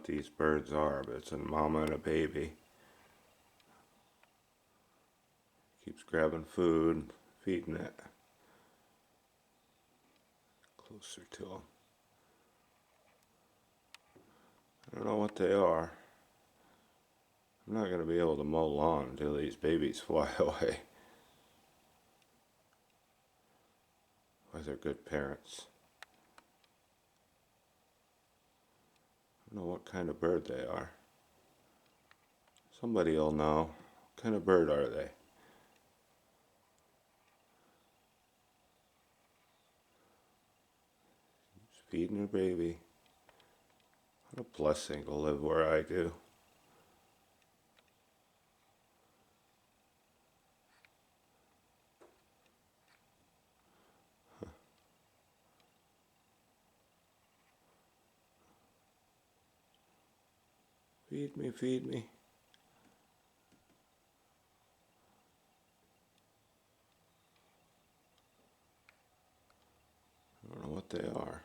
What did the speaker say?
what these birds are, but it's a mama and a baby. Keeps grabbing food, feeding it. Closer to them. I don't know what they are. I'm not going to be able to mow lawn until these babies fly away. Why they're good parents. I don't know what kind of bird they are. Somebody will know. What kind of bird are they? Just feeding her baby. What a blessing to live where I do. Feed me, feed me. I don't know what they are.